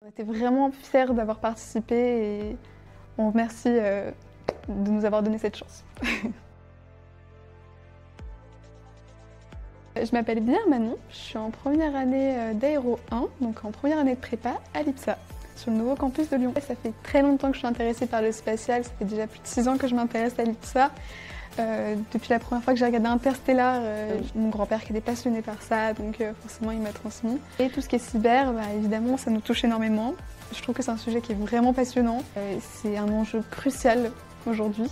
On était vraiment fiers d'avoir participé et on remercie de nous avoir donné cette chance. Je m'appelle Bière Manon, je suis en première année d'aéro 1, donc en première année de prépa à l'IPSA, sur le nouveau campus de Lyon. Ça fait très longtemps que je suis intéressée par le spatial, ça fait déjà plus de 6 ans que je m'intéresse à l'IPSA. Depuis la première fois que j'ai regardé Interstellar, mon grand-père qui était passionné par ça, donc forcément il m'a transmis. Et tout ce qui est cyber, évidemment ça nous touche énormément. Je trouve que c'est un sujet qui est vraiment passionnant, c'est un enjeu crucial aujourd'hui.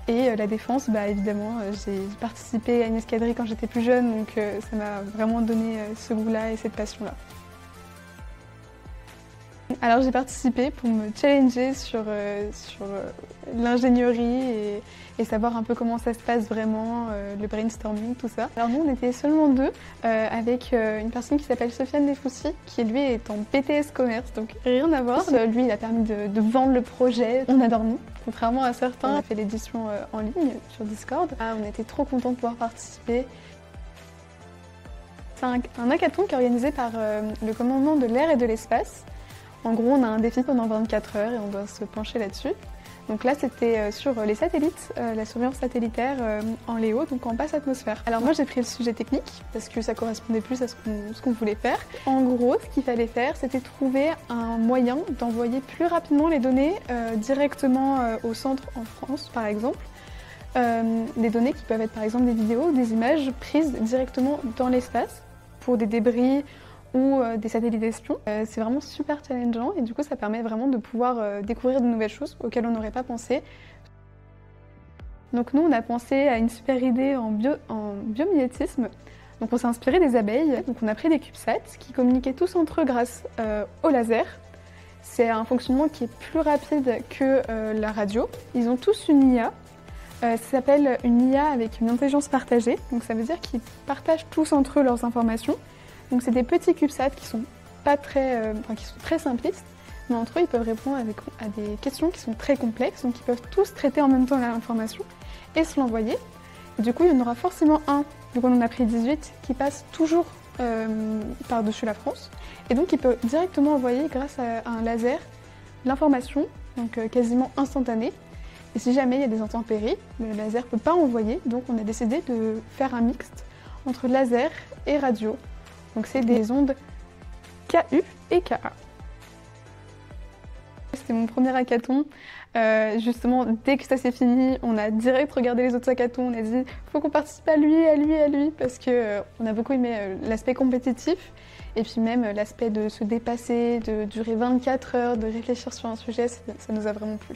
Et la défense, évidemment, j'ai participé à une escadrille quand j'étais plus jeune, donc ça m'a vraiment donné ce goût-là et cette passion-là. Alors j'ai participé pour me challenger sur l'ingénierie et savoir un peu comment ça se passe vraiment, le brainstorming, tout ça. Alors nous on était seulement deux avec une personne qui s'appelle Sofiane Desfoussi qui lui est en BTS commerce, donc rien à voir. Lui il a permis de vendre le projet, on a dormi. Contrairement à certains, on a fait l'édition en ligne sur Discord. On était trop contents de pouvoir participer. C'est un hackathon qui est organisé par le commandement de l'air et de l'espace. En gros, on a un défi pendant 24 heures et on doit se pencher là-dessus. Donc là, c'était sur les satellites, la surveillance satellitaire en LEO, donc en basse atmosphère. Alors moi, j'ai pris le sujet technique parce que ça correspondait plus à ce qu'on voulait faire. En gros, ce qu'il fallait faire, c'était trouver un moyen d'envoyer plus rapidement les données directement au centre en France, par exemple. Des données qui peuvent être par exemple des vidéos, des images prises directement dans l'espace pour des débris ou des satellites espions. C'est vraiment super challengeant et du coup ça permet vraiment de pouvoir découvrir de nouvelles choses auxquelles on n'aurait pas pensé. Donc nous on a pensé à une super idée en biomimétisme. Donc on s'est inspiré des abeilles, donc on a pris des CubeSats qui communiquaient tous entre eux grâce au laser. C'est un fonctionnement qui est plus rapide que la radio. Ils ont tous une IA. Ça s'appelle une IA avec une intelligence partagée, donc ça veut dire qu'ils partagent tous entre eux leurs informations. Donc c'est des petits CubeSats qui sont très simplistes, mais entre eux ils peuvent répondre à des questions qui sont très complexes, donc ils peuvent tous traiter en même temps l'information et se l'envoyer. Du coup il y en aura forcément un, donc on en a pris 18, qui passe toujours par-dessus la France, et donc il peut directement envoyer grâce à un laser l'information, donc quasiment instantanée. Et si jamais il y a des intempéries, le laser ne peut pas envoyer, donc on a décidé de faire un mixte entre laser et radio. Donc c'est des ondes KU et KA. C'était mon premier hackathon. Justement, dès que ça s'est fini, on a direct regardé les autres hackathons. On a dit faut qu'on participe à lui, à lui, à lui, parce qu'on a beaucoup aimé l'aspect compétitif et puis même l'aspect de se dépasser, de durer 24 heures, de réfléchir sur un sujet, ça nous a vraiment plu.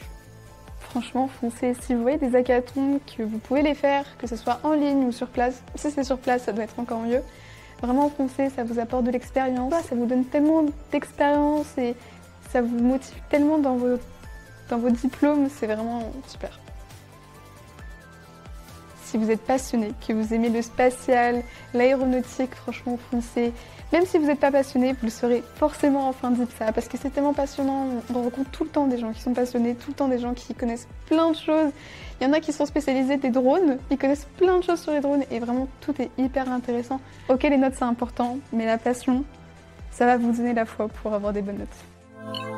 Franchement, foncez. Si vous voyez des hackathons, que vous pouvez les faire, que ce soit en ligne ou sur place, si c'est sur place, ça doit être encore mieux. Vraiment foncez, ça vous apporte de l'expérience, ça vous donne tellement d'expérience et ça vous motive tellement dans vos diplômes, c'est vraiment super. Si vous êtes passionné, que vous aimez le spatial, l'aéronautique, franchement foncez. Même si vous n'êtes pas passionné, vous le serez forcément en fin d'IPSA parce que c'est tellement passionnant, on rencontre tout le temps des gens qui sont passionnés, tout le temps des gens qui connaissent plein de choses. Il y en a qui sont spécialisés des drones, ils connaissent plein de choses sur les drones et vraiment tout est hyper intéressant. Ok, les notes c'est important, mais la passion, ça va vous donner la foi pour avoir des bonnes notes.